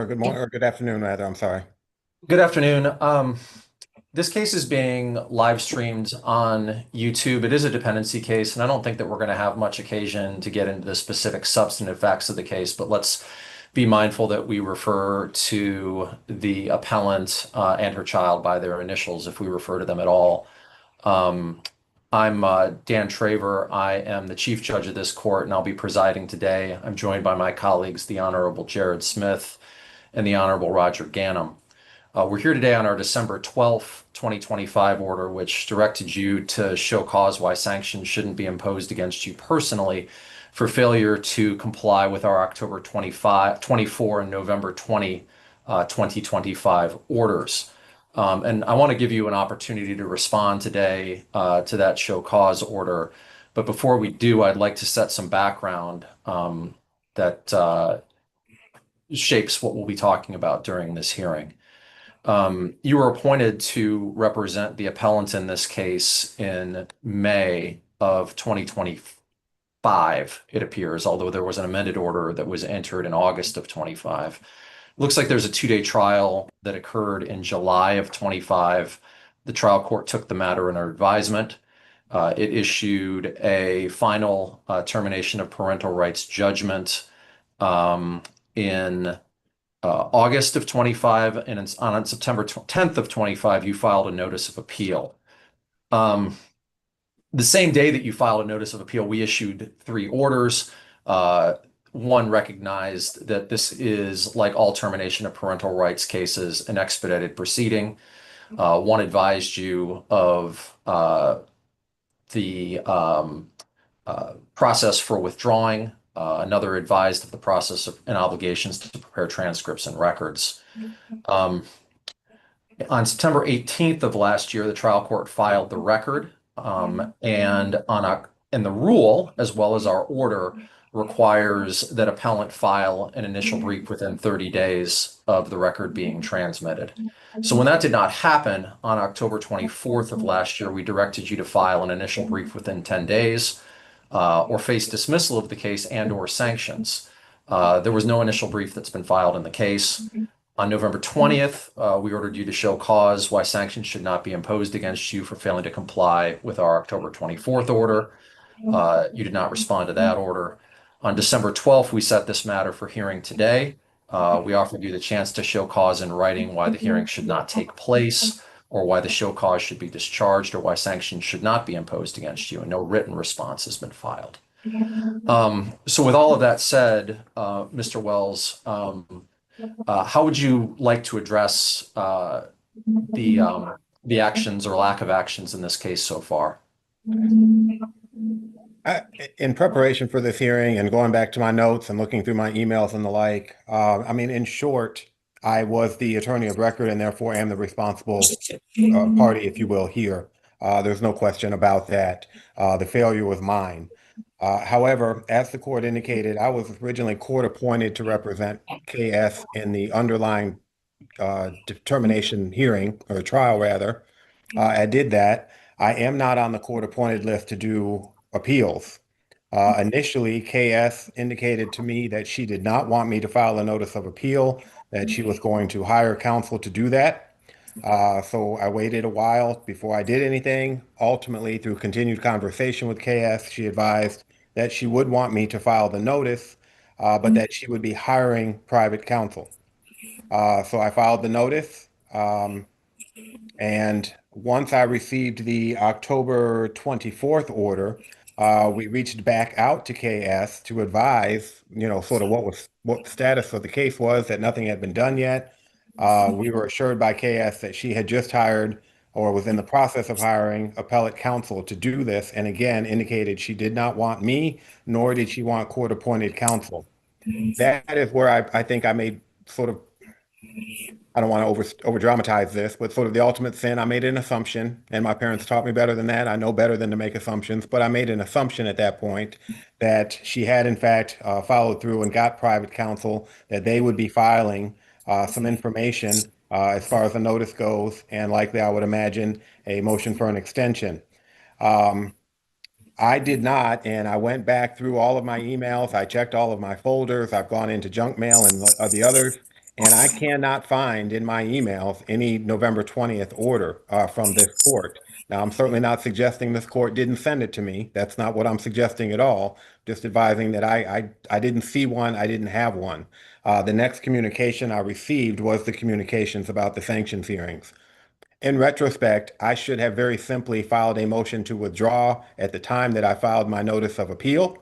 Or good morning or good afternoon, rather. I'm sorry. Good afternoon. This case is being live streamed on YouTube. It is a dependency case, and I don't think that we're going to have much occasion to get into the specific substantive facts of the case, but let's be mindful that we refer to the appellant and her child by their initials if we refer to them at all. Um, I'm Dan Traver. I am the Chief Judge of this court, and I'll be presiding today. I'm joined by my colleagues, the Honorable Jared Smith and the Honorable Roger Ganem. We're here today on our December 12th, 2025 order, which directed you to show cause why sanctions shouldn't be imposed against you personally for failure to comply with our October 25, 24 and November 2025 orders. And I want to give you an opportunity to respond today to that show cause order. But before we do, I'd like to set some background that shapes what we'll be talking about during this hearing. You were appointed to represent the appellant in this case in May of 2025, it appears, although there was an amended order that was entered in August of 25. Looks like there's a two-day trial that occurred in July of 25. The trial court took the matter under advisement. It issued a final termination of parental rights judgment in August of 25, and on September 10th of 25, you filed a notice of appeal. Um, the same day that you filed a notice of appeal, we issued three orders. One recognized that this is, like all termination of parental rights cases, an expedited proceeding. One advised you of the process for withdrawing. Another advised of the process and obligations to prepare transcripts and records. Um, on September 18th of last year, the trial court filed the record, and the rule, as well as our order, requires that appellant file an initial brief within 30 days of the record being transmitted. So when that did not happen on October 24th of last year, we directed you to file an initial brief within 10 days or face dismissal of the case and or sanctions. There was no initial brief that's been filed in the case. On November 20th, we ordered you to show cause why sanctions should not be imposed against you for failing to comply with our October 24th order. You did not respond to that order. On December 12th, we set this matter for hearing today. We offered you the chance to show cause in writing why the hearing should not take place, or why the show cause should be discharged, or why sanctions should not be imposed against you, and no written response has been filed. So with all of that said, Mr. Wells, how would you like to address the actions or lack of actions in this case so far? I, in preparation for this hearing and going back to my notes and looking through my emails and the like, in short, I was the attorney of record and therefore am the responsible party, if you will, here. There's no question about that. The failure was mine. However, as the court indicated, I was originally court appointed to represent KS in the underlying determination hearing or trial rather. I did that. I am not on the court appointed list to do appeals. Initially, KS indicated to me that she did not want me to file a notice of appeal, that she was going to hire counsel to do that. So I waited a while before I did anything. Ultimately, through continued conversation with KS, she advised that she would want me to file the notice, but that she would be hiring private counsel. So I filed the notice. And once I received the October 24th order, we reached back out to KS to advise, sort of what the status of the case was, that nothing had been done yet. We were assured by KS that she had just hired or was in the process of hiring appellate counsel to do this, and again indicated she did not want me, nor did she want court-appointed counsel. That is where I think I made sort of, I don't want to over dramatize this, but sort of the ultimate sin. I made an assumption, and my parents taught me better than that. I know better than to make assumptions, but I made an assumption at that point that she had, in fact, followed through and got private counsel, that they would be filing some information as far as the notice goes, and likely, I would imagine, a motion for an extension. Um, I did not, and I went back through all of my emails. I checked all of my folders. I've gone into junk mail and the others. And I cannot find in my emails any November 20th order from this court. Now, I'm certainly not suggesting this court didn't send it to me. That's not what I'm suggesting at all. Just advising that I didn't see one, I didn't have one. The next communication I received was the communications about the sanctions hearings. In retrospect, I should have very simply filed a motion to withdraw at the time that I filed my notice of appeal.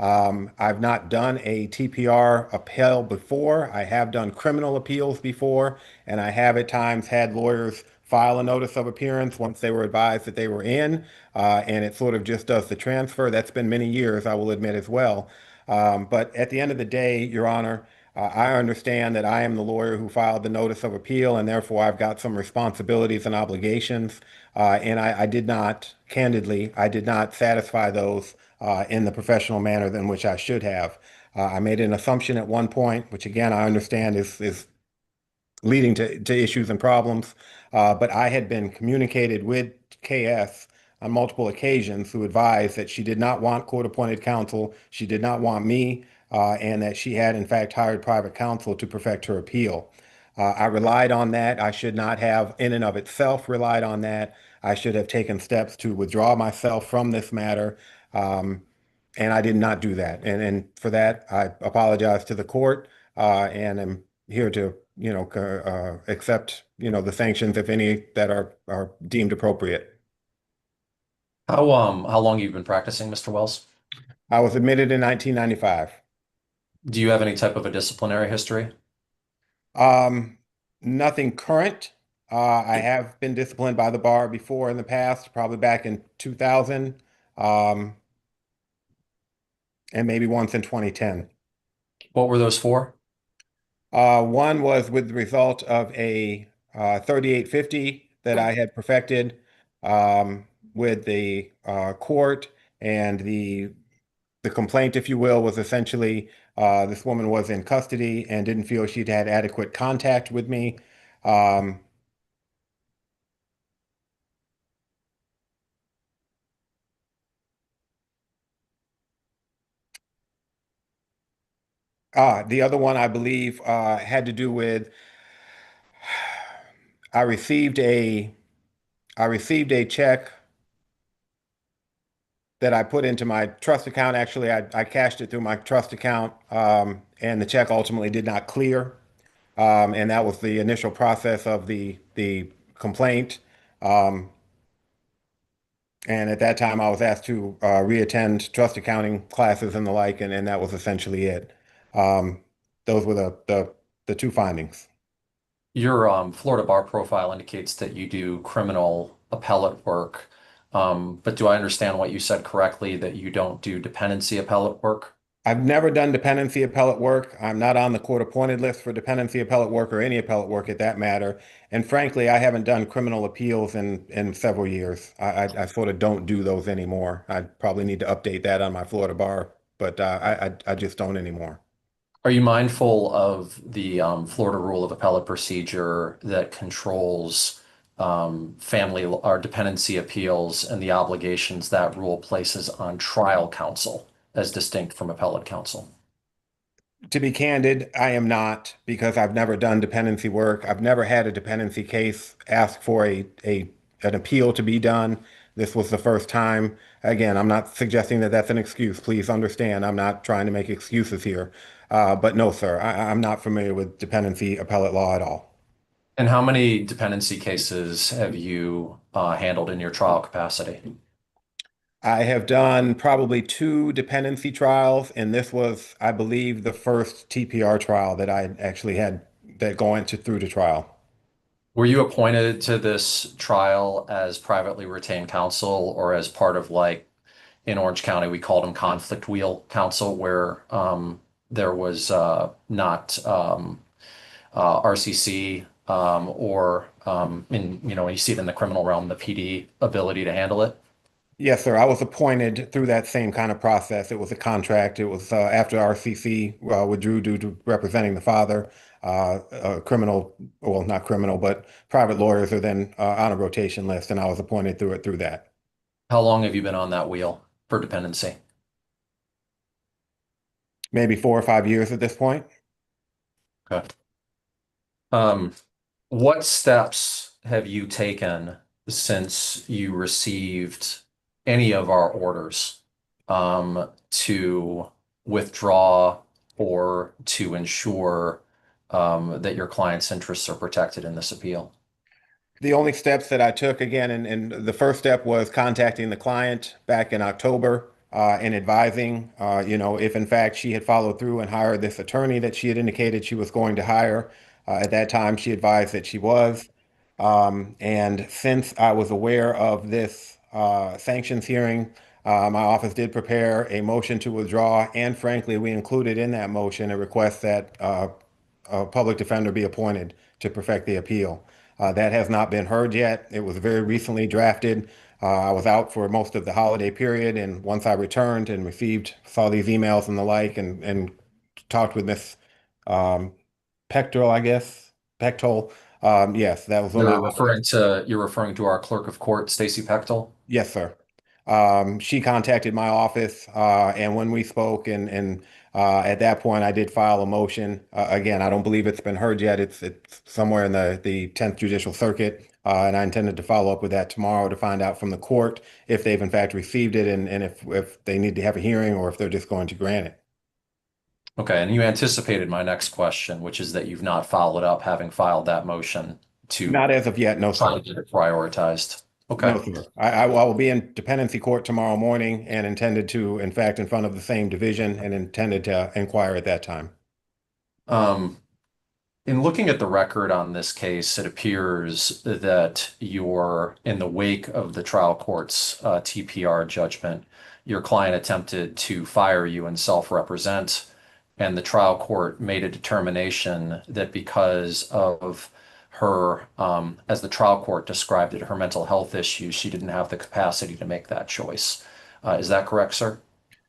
I've not done a TPR appeal before. I have done criminal appeals before, and I have at times had lawyers file a notice of appearance once they were advised that they were in, and it sort of just does the transfer. That's been many years, I will admit as well. But at the end of the day, Your Honor, I understand that I am the lawyer who filed the notice of appeal, and therefore I've got some responsibilities and obligations. And I did not, candidly, I did not satisfy those in the professional manner in which I should have. I made an assumption at one point, which again I understand is leading to issues and problems. But I had been communicated with KS on multiple occasions who advised that she did not want court-appointed counsel, she did not want me, and that she had in fact hired private counsel to perfect her appeal. I relied on that. I should not have, in and of itself, relied on that. I should have taken steps to withdraw myself from this matter. Um, and I did not do that. And for that, I apologize to the court, and am here to, accept, the sanctions, if any, that are deemed appropriate. How long have you been practicing, Mr. Wells? I was admitted in 1995. Do you have any type of a disciplinary history? Um, Nothing current. I have been disciplined by the bar before in the past, probably back in 2000, um, and maybe once in 2010. What were those for? One was with the result of a 3850 that I had perfected with the court, and the complaint, if you will, was essentially this woman was in custody and didn't feel she'd had adequate contact with me. Um, the other one, I believe, had to do with I received a I received a check that I put into my trust account. Actually, I cashed it through my trust account, and the check ultimately did not clear. And that was the initial process of the complaint. Um, and at that time, I was asked to reattend trust accounting classes and the like, and that was essentially it. Um, those were the two findings. Your Florida bar profile indicates that you do criminal appellate work. But do I understand what you said correctly, that you don't do dependency appellate work? I've never done dependency appellate work. I'm not on the court appointed list for dependency appellate work or any appellate work at that matter. And frankly, I haven't done criminal appeals in several years. I sort of don't do those anymore. I probably need to update that on my Florida bar, but I just don't anymore. Are you mindful of the Florida Rule of Appellate Procedure that controls family or dependency appeals and the obligations that rule places on trial counsel as distinct from appellate counsel? To be candid, I am not, because I've never done dependency work. I've never had a dependency case ask for an appeal to be done. This was the first time. Again, I'm not suggesting that that's an excuse. Please understand, I'm not trying to make excuses here. But no, sir, I'm not familiar with dependency appellate law at all. And how many dependency cases have you handled in your trial capacity? I have done probably two dependency trials, and this was, I believe, the first TPR trial that I actually had that going to through to trial. Were you appointed to this trial as privately retained counsel or as part of, like, in Orange County, we called them conflict wheel counsel, where there was not RCC or when you see it in the criminal realm, the PD ability to handle it? Yes, sir. I was appointed through that same kind of process. It was a contract. It was after RCC withdrew due to representing the father. Criminal, well, not criminal, but private lawyers are then on a rotation list, and I was appointed through that. How long have you been on that wheel for dependency? Maybe 4 or 5 years at this point. Okay. Um, what steps have you taken since you received any of our orders to withdraw or to ensure that your client's interests are protected in this appeal? The only steps that I took again, and the first step was contacting the client back in October and advising, if in fact she had followed through and hired this attorney that she had indicated she was going to hire. At that time, she advised that she was. And since I was aware of this sanctions hearing, my office did prepare a motion to withdraw. And frankly, we included in that motion a request that a public defender be appointed to perfect the appeal. That has not been heard yet. It was very recently drafted. I was out for most of the holiday period, and once I returned and saw these emails and the like, and talked with Miss um, Pectoral, I guess, Pectoral. Yes, that was when You're referring to our clerk of court, Stacy Pechtel? Yes, sir. She contacted my office, and when we spoke, and at that point, I did file a motion. Again, I don't believe it's been heard yet. It's somewhere in the 10th Judicial Circuit, and I intended to follow up with that tomorrow to find out from the court if they've in fact received it, and if they need to have a hearing or if they're just going to grant it. Okay, and you anticipated my next question, which is that you've not followed up having filed that motion to Not as of yet, no, try sir. to get it prioritized. Okay. No, sir. I will be in dependency court tomorrow morning and intended to, in fact, in front of the same division and intended to inquire at that time. Um, in looking at the record on this case, it appears that you're in the wake of the trial court's TPR judgment. Your client attempted to fire you and self-represent, and the trial court made a determination that because of her, as the trial court described it, her mental health issues, she didn't have the capacity to make that choice. Is that correct, sir?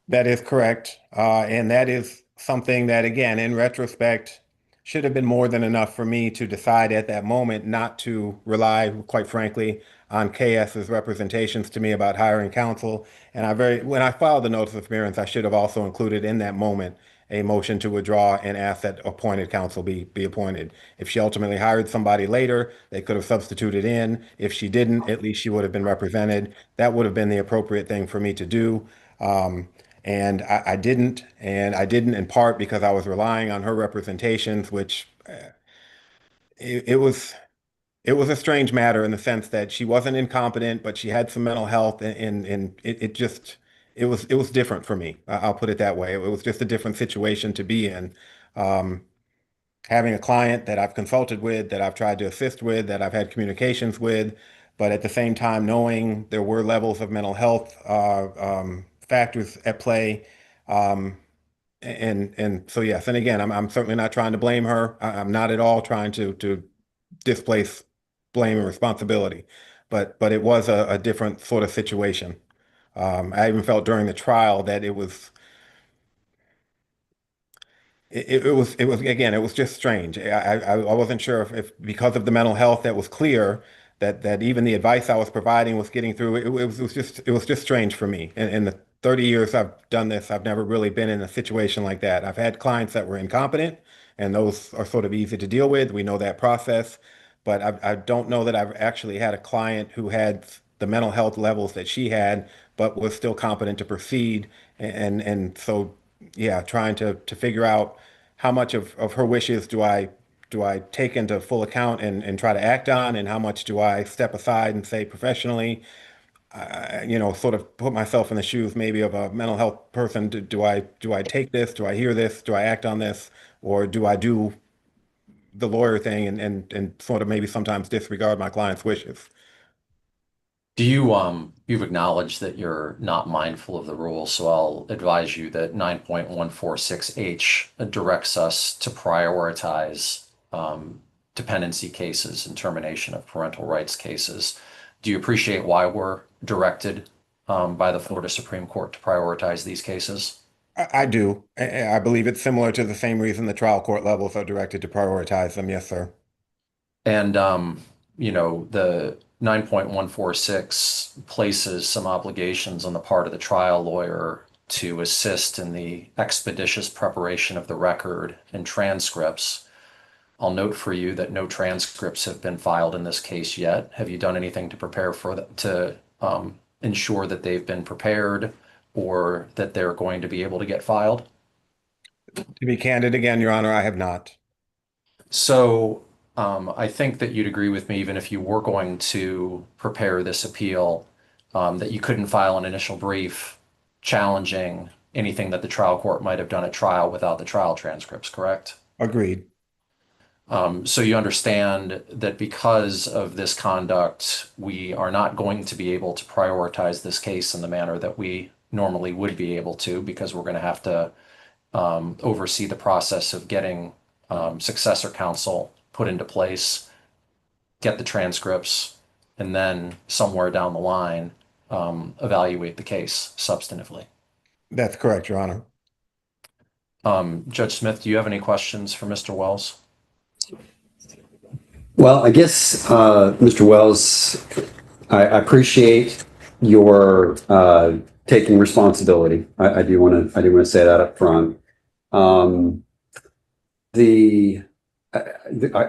That is correct. And that is something that, again, in retrospect, should have been more than enough for me to decide at that moment not to rely, quite frankly, on KS's representations to me about hiring counsel. And when I filed the notice of appearance, I should have also included in that moment a motion to withdraw and ask that appointed counsel be appointed. If she ultimately hired somebody later, they could have substituted in. If she didn't, at least she would have been represented. That would have been the appropriate thing for me to do. And I didn't, and I didn't in part because I was relying on her representations, which it was a strange matter in the sense that she wasn't incompetent, but she had some mental health, and it was different for me. I'll put it that way. It was just a different situation to be in. Um, Having a client that I've consulted with, that I've tried to assist with, that I've had communications with, but at the same time knowing there were levels of mental health factors at play. Um, and so yes, and again, I'm certainly not trying to blame her. I'm not at all trying to displace blame and responsibility, but it was a different sort of situation. I even felt during the trial that it was again, it was just strange. I wasn't sure if because of the mental health that was clear that even the advice I was providing was getting through. It was just strange for me. In the 30 years I've done this, I've never really been in a situation like that. I've had clients that were incompetent, and those are sort of easy to deal with. We know that process, but I don't know that I've actually had a client who had the mental health levels that she had, but was still competent to proceed. And so yeah, trying to figure out how much of her wishes do I take into full account and try to act on, and how much do I step aside and say professionally, sort of put myself in the shoes maybe of a mental health person. Do I take this? Do I hear this? Do I act on this? Or do I do the lawyer thing and sort of maybe sometimes disregard my client's wishes? You've acknowledged that you're not mindful of the rules, so I'll advise you that 9.146H directs us to prioritize dependency cases and termination of parental rights cases. Do you appreciate why we're directed by the Florida Supreme Court to prioritize these cases? I do. I believe it's similar to the same reason the trial court levels are directed to prioritize them. Yes, sir. And the 9.146 places some obligations on the part of the trial lawyer to assist in the expeditious preparation of the record and transcripts. I'll note for you that no transcripts have been filed in this case yet. Have you done anything to prepare for that, to ensure that they've been prepared or that they're going to be able to get filed? To be candid again, Your Honor, I have not. So I think that you'd agree with me, even if you were going to prepare this appeal, that you couldn't file an initial brief challenging anything that the trial court might have done at trial without the trial transcripts, correct? Agreed. So you understand that because of this conduct, we are not going to be able to prioritize this case in the manner that we normally would be able to, because we're going to have to oversee the process of getting successor counsel put into place, get the transcripts, and then somewhere down the line, evaluate the case substantively. That's correct, Your Honor. Judge Smith, do you have any questions for Mr. Wells? Well, I guess, Mr. Wells, I appreciate your taking responsibility. I do want to say that up front. I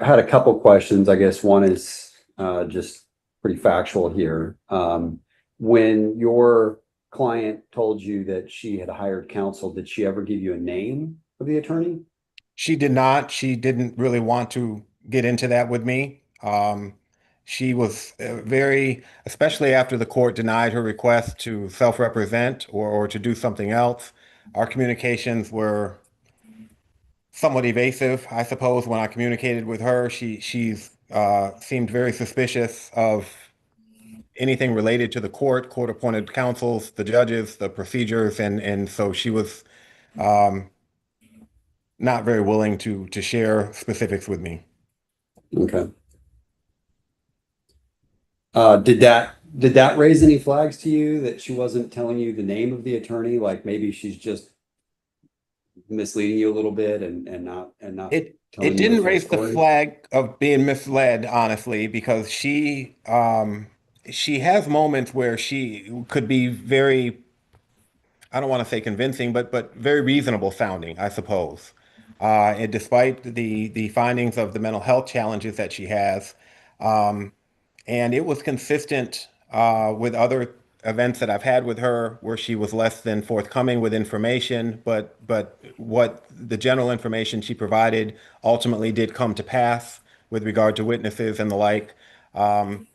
had a couple questions. I guess one is just pretty factual here. When your client told you that she had hired counsel, did she ever give you a name of the attorney? She did not. She didn't really want to get into that with me. She was very, especially after the court denied her request to self-represent or to do something else. Our communications were somewhat evasive, I suppose. When I communicated with her, she's seemed very suspicious of anything related to the court-appointed counsels, the judges, the procedures, and so she was not very willing to share specifics with me. Okay. Did that raise any flags to you that she wasn't telling you the name of the attorney? Like maybe she's just misleading you a little bit and not It telling it you the didn't full raise the story? flag of being misled, honestly, because she has moments where she could be very, I don't want to say convincing, but very reasonable sounding, I suppose. And despite the findings of the mental health challenges that she has, um, and it was consistent with other events that I've had with her where she was less than forthcoming with information, but what the general information she provided ultimately did come to pass with regard to witnesses and the like. Um,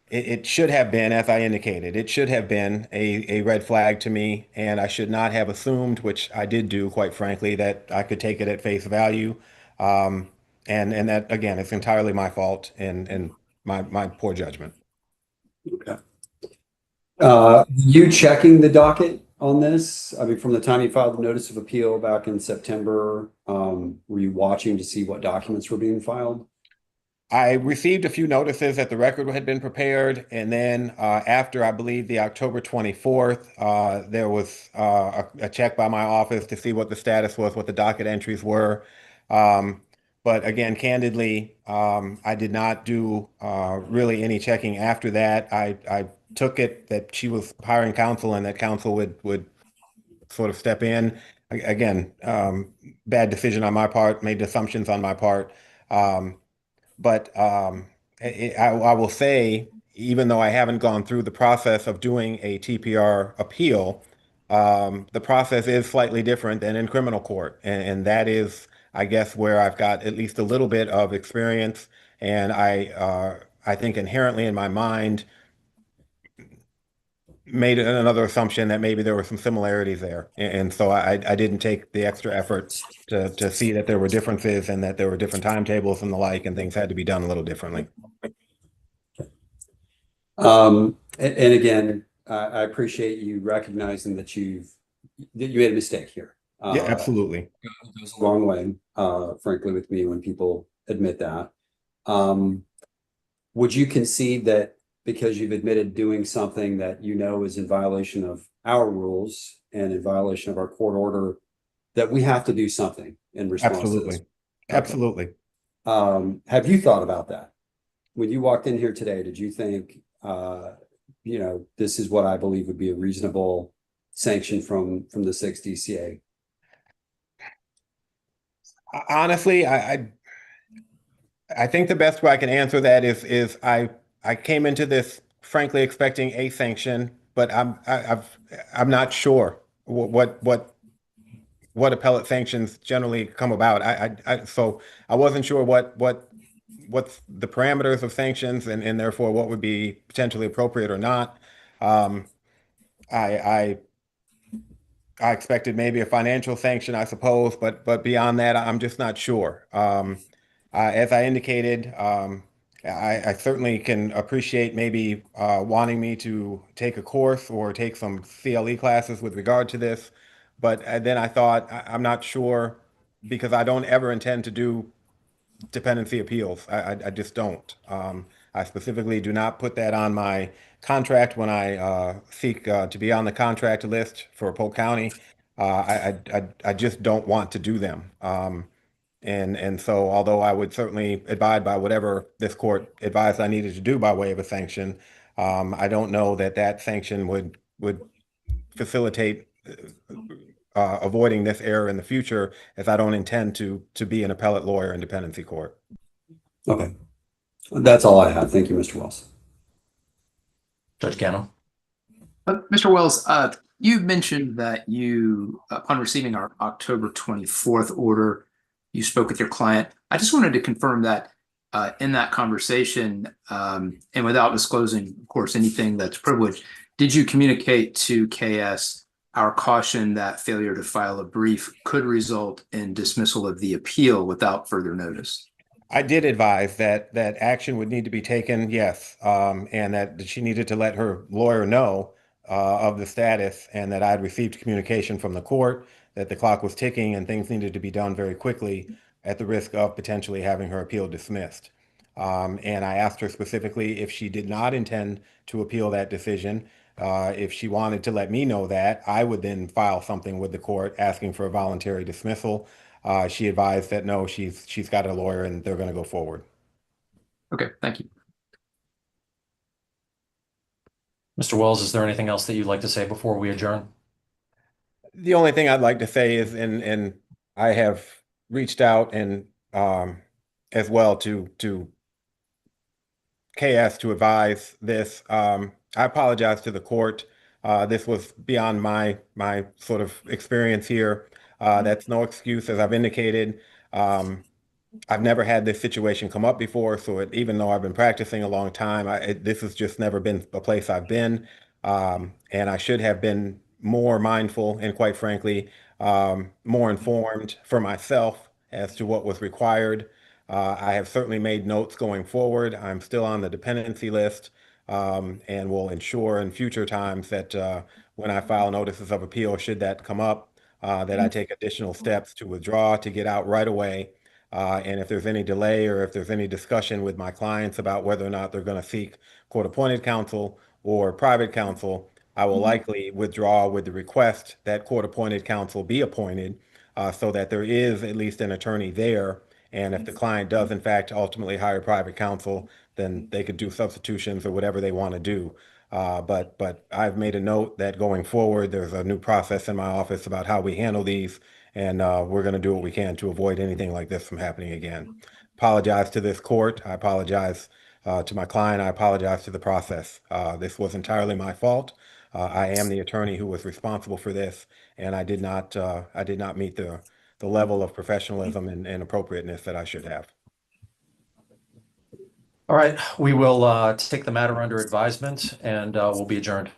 it should have been, as I indicated, it should have been a red flag to me, and I should not have assumed, which I did do, quite frankly, that I could take it at face value. Um, and that again, it's entirely my fault and my poor judgment. Okay. You checking the docket on this? I mean, from the time you filed the notice of appeal back in September, were you watching to see what documents were being filed? I received a few notices that the record had been prepared, and then after I believe the October 24th, there was a check by my office to see what the status was, what the docket entries were. Um, but again, candidly, I did not do really any checking after that. I took it that she was hiring counsel and that counsel would sort of step in. Again, bad decision on my part, made assumptions on my part. Um, but I will say, even though I haven't gone through the process of doing a TPR appeal, the process is slightly different than in criminal court. And that is, I guess, where I've got at least a little bit of experience. And I think inherently in my mind, made another assumption that maybe there were some similarities there. And so I didn't take the extra effort to see that there were differences and that there were different timetables and the like, and things had to be done a little differently. And again, I appreciate you recognizing that you made a mistake here. Yeah, absolutely. It goes a long way, frankly, with me when people admit that. Would you concede that because you've admitted doing something that you know is in violation of our rules and in violation of our court order, that we have to do something in response to this? Absolutely. Absolutely. Have you thought about that? When you walked in here today, did you think, this is what I believe would be a reasonable sanction from the 6th DCA? Honestly, I think the best way I can answer that is I came into this frankly expecting a sanction, but I'm not sure what appellate sanctions generally come about. So I wasn't sure what's the parameters of sanctions and therefore what would be potentially appropriate or not. Um, I I expected maybe a financial sanction, I suppose, but beyond that, I'm just not sure. As I indicated, I certainly can appreciate maybe wanting me to take a course or take some CLE classes with regard to this, but then I thought I'm not sure because I don't ever intend to do dependency appeals. I just don't. I specifically do not put that on my contract when I seek to be on the contract list for Polk County. I just don't want to do them. And so, although I would certainly abide by whatever this court advised I needed to do by way of a sanction, I don't know that that sanction would facilitate avoiding this error in the future, as I don't intend to be an appellate lawyer in dependency court. Okay. That's all I have. Thank you, Mr. Wells. Judge Gano. Mr. Wells, you mentioned that you, upon receiving our October 24th order, you spoke with your client. I just wanted to confirm that in that conversation, and without disclosing, of course, anything that's privileged, did you communicate to KS our caution that failure to file a brief could result in dismissal of the appeal without further notice? I did advise that action would need to be taken, yes, and that she needed to let her lawyer know of the status, and that I'd received communication from the court that the clock was ticking and things needed to be done very quickly at the risk of potentially having her appeal dismissed. And I asked her specifically if she did not intend to appeal that decision. If she wanted to let me know that, I would then file something with the court asking for a voluntary dismissal. She advised that no, she's got a lawyer and they're going to go forward. Okay, thank you. Mr. Wells, is there anything else that you'd like to say before we adjourn? The only thing I'd like to say is, and I have reached out and as well to KS to advise this. I apologize to the court. This was beyond my sort of experience here. That's no excuse, as I've indicated. I've never had this situation come up before, so even though I've been practicing a long time, this has just never been a place I've been. And I should have been more mindful and, quite frankly, more informed for myself as to what was required. I have certainly made notes going forward. I'm still on the dependency list, and will ensure in future times that when I file notices of appeal, should that come up, that I take additional steps to withdraw, to get out right away. And if there's any delay or if there's any discussion with my clients about whether or not they're going to seek court-appointed counsel or private counsel, I will likely withdraw with the request that court-appointed counsel be appointed, so that there is at least an attorney there. And if the client does, in fact, ultimately hire private counsel, then they could do substitutions or whatever they want to do. But I've made a note that going forward, there's a new process in my office about how we handle these, and we're going to do what we can to avoid anything like this from happening again. Apologize to this court. I apologize to my client. I apologize to the process. This was entirely my fault. I am the attorney who was responsible for this, and I did not meet the level of professionalism and appropriateness that I should have. All right, we will take the matter under advisement and we'll be adjourned.